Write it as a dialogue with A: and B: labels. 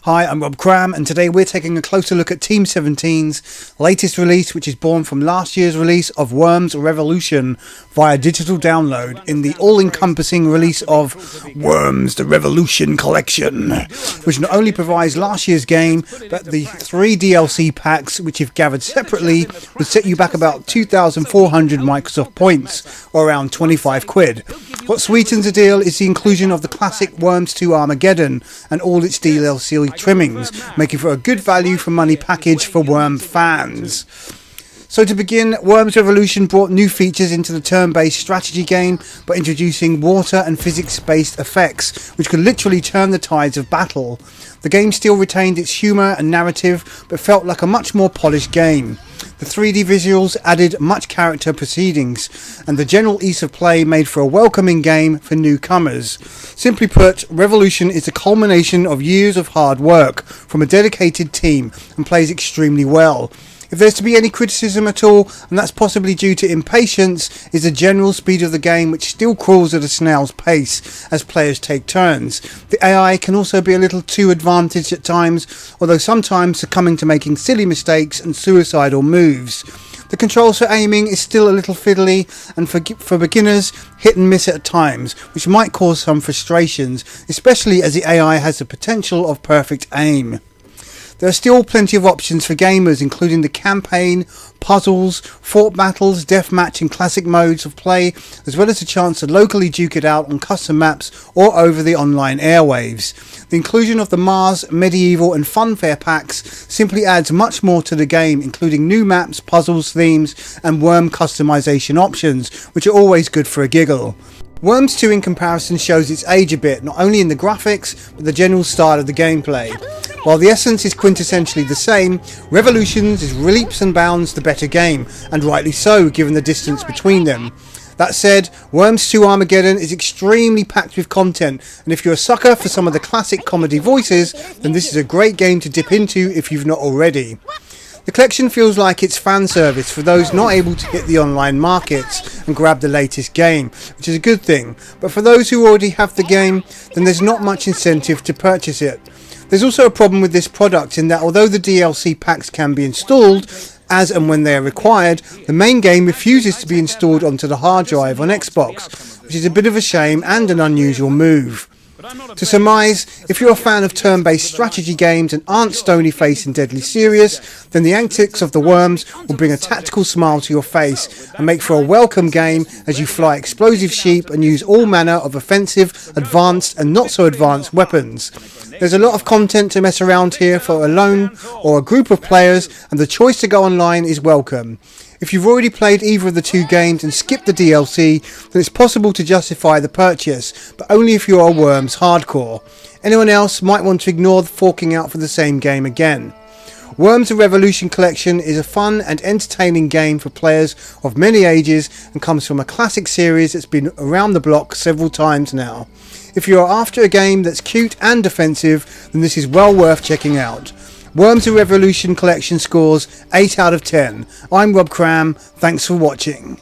A: Hi, I'm Rob Cram, and today we're taking a closer look at Team 17's latest release, which is born from last year's release of Worms Revolution via digital download in the all-encompassing release of Worms the Revolution Collection, which not only provides last year's game, but the 3 DLC packs, which if gathered separately, would set you back about 2,400 Microsoft points, or around 25 quid. What sweetens the deal is the inclusion of the classic Worms 2 Armageddon and all its DLC trimmings, making for a good value for money package for Worm fans. So to begin, Worms Revolution brought new features into the turn-based strategy game by introducing water and physics-based effects, which could literally turn the tides of battle. The game still retained its humour and narrative, but felt like a much more polished game. The 3D visuals added much character proceedings, and the general ease of play made for a welcoming game for newcomers. Simply put, Revolution is a culmination of years of hard work from a dedicated team and plays extremely well. If there's to be any criticism at all, and that's possibly due to impatience, is the general speed of the game, which still crawls at a snail's pace as players take turns. The AI can also be a little too advantaged at times, although sometimes succumbing to making silly mistakes and suicidal moves. The controls for aiming is still a little fiddly, and for beginners, hit and miss at times, which might cause some frustrations, especially as the AI has the potential of perfect aim. There are still plenty of options for gamers, including the campaign, puzzles, fort battles, deathmatch and classic modes of play, as well as the chance to locally duke it out on custom maps or over the online airwaves. The inclusion of the Mars, Medieval and Funfair packs simply adds much more to the game, including new maps, puzzles, themes and worm customization options, which are always good for a giggle. Worms 2 in comparison shows its age a bit, not only in the graphics, but the general style of the gameplay. While the essence is quintessentially the same, Revolutions is leaps and bounds the better game, and rightly so given the distance between them. That said, Worms 2 Armageddon is extremely packed with content, and if you're a sucker for some of the classic comedy voices, then this is a great game to dip into if you've not already. The collection feels like it's fan service for those not able to hit the online markets and grab the latest game, which is a good thing, but for those who already have the game, then there's not much incentive to purchase it. There's also a problem with this product in that although the DLC packs can be installed as and when they are required, the main game refuses to be installed onto the hard drive on Xbox, which is a bit of a shame and an unusual move. To surmise, if you're a fan of turn-based strategy games and aren't stony-faced and deadly serious, then the antics of the Worms will bring a tactical smile to your face and make for a welcome game as you fly explosive sheep and use all manner of offensive, advanced and not so advanced weapons. There's a lot of content to mess around here for a lone or a group of players, and the choice to go online is welcome. If you've already played either of the 2 games and skipped the DLC, then it's possible to justify the purchase, but only if you are Worms hardcore. Anyone else might want to ignore forking out for the same game again. Worms the Revolution Collection is a fun and entertaining game for players of many ages and comes from a classic series that's been around the block several times now. If you are after a game that's cute and offensive, then this is well worth checking out. Worms the Revolution Collection scores 8 out of 10. I'm Rob Cram, thanks for watching.